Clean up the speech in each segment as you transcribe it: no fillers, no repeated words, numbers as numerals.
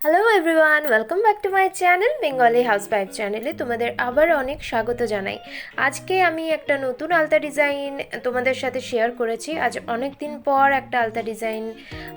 Hello everyone, welcome back to my channel Bengali housewife চ্যানেলে তোমাদের আবার অনেক স্বাগত জানাই। আজকে আমি একটা নতুন আলতা ডিজাইন তোমাদের সাথে শেয়ার করেছি। আজ অনেক দিন পর একটা আলতা ডিজাইন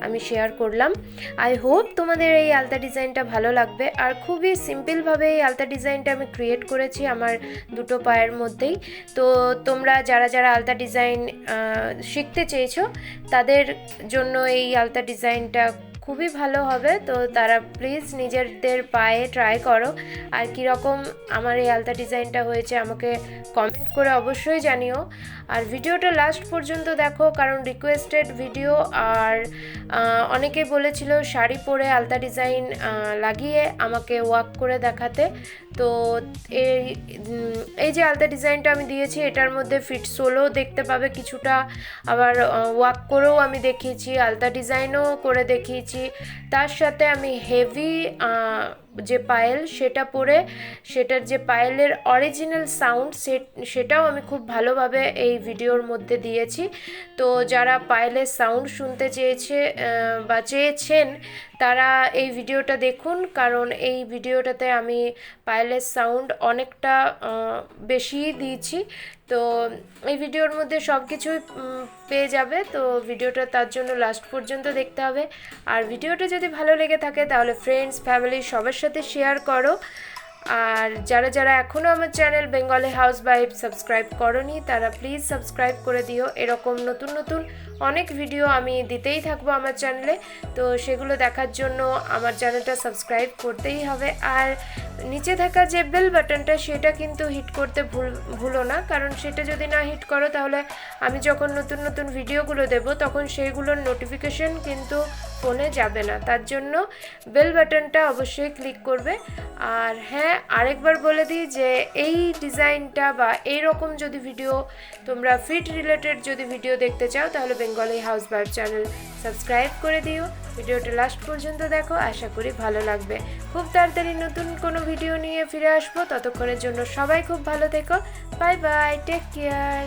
আমি শেয়ার করলাম। আই হোপ তোমাদের এই আলতা ডিজাইনটা ভালো লাগবে। আর খুবই সিম্পলভাবে এই আলতা ডিজাইনটা আমি ক্রিয়েট করেছি আমার দুটো পায়ের মধ্যেই। তো তোমরা যারা যারা আলতা ডিজাইন শিখতে চেয়েছো তাদের জন্য এই আলতা ডিজাইনটা খুবই ভালো হবে। তো তারা প্লিজ নিজেদের পায়ে ট্রাই করো। আর কীরকম আমার এই আলতা ডিজাইনটা হয়েছে আমাকে কমেন্ট করে অবশ্যই জানিও। আর ভিডিওটা লাস্ট পর্যন্ত দেখো, কারণ রিকোয়েস্টেড ভিডিও। আর অনেকে বলেছিল শাড়ি পরে আলতা ডিজাইন লাগিয়ে আমাকে ওয়াক করে দেখাতে। তো এই যে আলতা ডিজাইনটা আমি দিয়েছি এটার মধ্যে ফিট সোলও দেখতে পাবে কিছুটা, আবার ওয়াক করেও আমি দেখিয়েছি, আলতা ডিজাইনও করে দেখিয়েছি। তার সাথে আমি হেভি যে পায়েল সেটা পরে সেটার যে পায়েলের অরিজিনাল সাউন্ড সেটাও আমি খুব ভালোভাবে এই ভিডিওর মধ্যে দিয়েছি। তো যারা পায়েলের সাউন্ড শুনতে চেয়েছেন তারা এই ভিডিওটা দেখুন, কারণ এই ভিডিওটাতে আমি পায়েলের সাউন্ড অনেকটা বেশি দিয়েছি। তো এই ভিডিওর মধ্যে সব কিছুই পেয়ে যাবে। তো ভিডিওটা তার জন্য লাস্ট পর্যন্ত দেখতে হবে। আর ভিডিওটা যদি ভালো লেগে থাকে তাহলে ফ্রেন্ডস ফ্যামিলি সবার সাথে শেয়ার করো। আর যারা যারা এখনও আমার চ্যানেল বেঙ্গলি হাউসওয়াইফ সাবস্ক্রাইব করোনি তারা প্লিজ সাবস্ক্রাইব করে দিও। এরকম নতুন নতুন অনেক ভিডিও আমি দিতেই থাকবো আমার চ্যানেলে। তো সেগুলো দেখার জন্য আমার চ্যানেলটা সাবস্ক্রাইব করতেই হবে। আর নিচে থাকা যে বেল বাটনটা সেটা কিন্তু হিট করতে ভুলো না, কারণ সেটা যদি না হিট করো তাহলে আমি যখন নতুন নতুন ভিডিওগুলো দেবো তখন সেইগুলোর নোটিফিকেশন কিন্তু ফোনে যাবে না। তার জন্য বেল বাটনটা অবশ্যই ক্লিক করবে। আর হ্যাঁ, আরেকবার বলে দিই যে এই ডিজাইনটা বা এই রকম যদি ভিডিও তোমরা ফিট রিলেটেড যদি ভিডিও দেখতে চাও তাহলে বেঙ্গলি হাউসওয়াইফ চ্যানেল সাবস্ক্রাইব করে দিও। ভিডিওটা লাস্ট পর্যন্ত দেখো, আশা করি ভালো লাগবে। খুব তাড়াতাড়ি নতুন কোনো ভিডিও নিয়ে ফিরে আসবো। ততক্ষণের জন্য সবাই খুব ভালো থেকো। Bye bye, take care.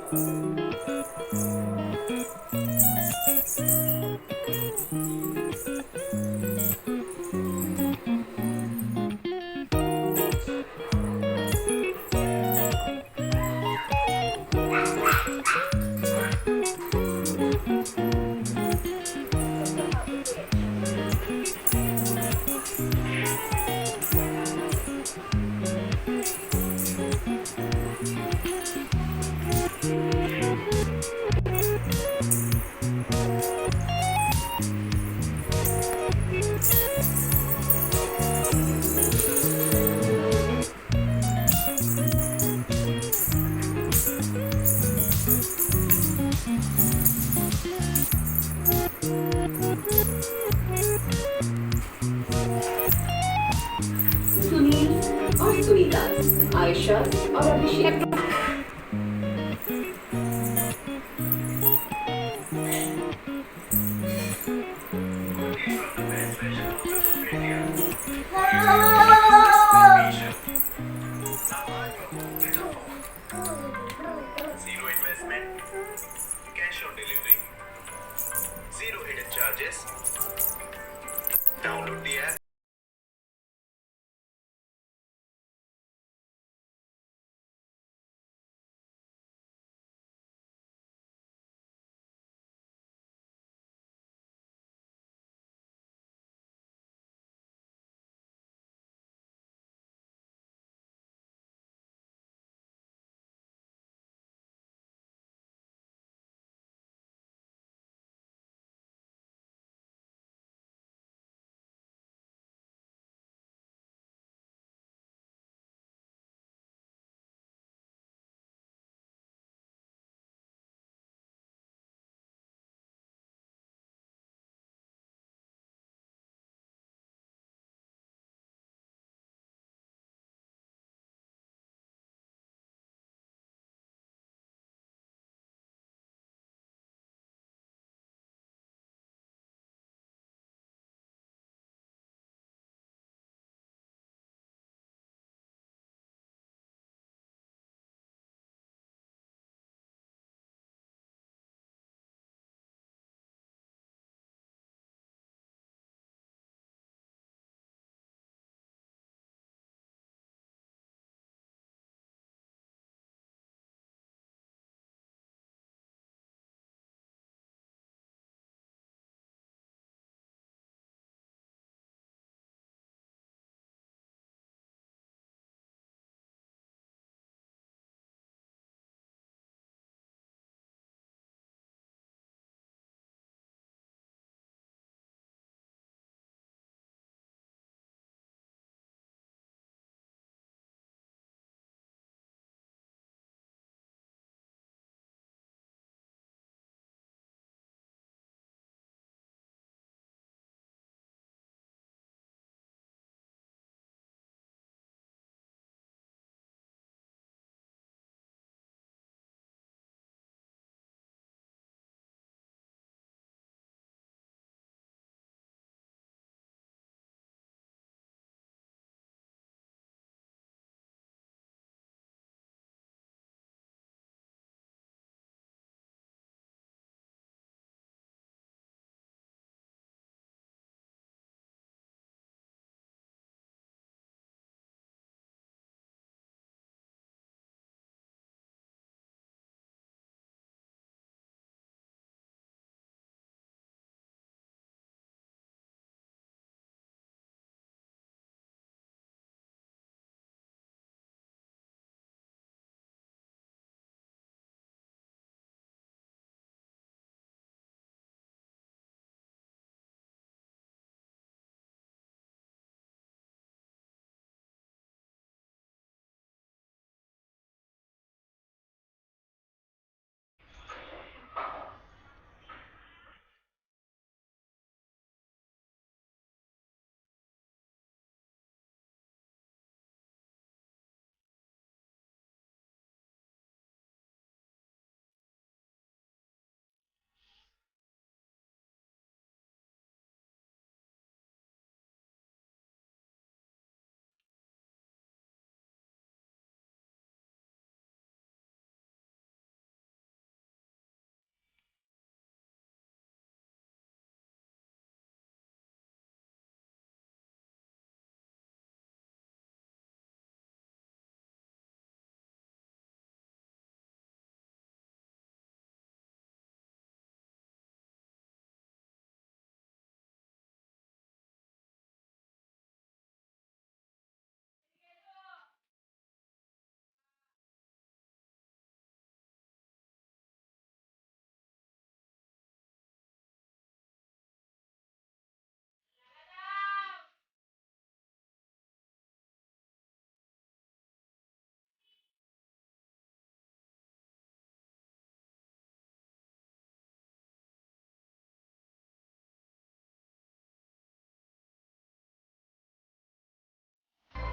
Sunil और सुनीता, आयशा और अभिषेक। Zero investment, cash on delivery, zero hidden charges. Download the app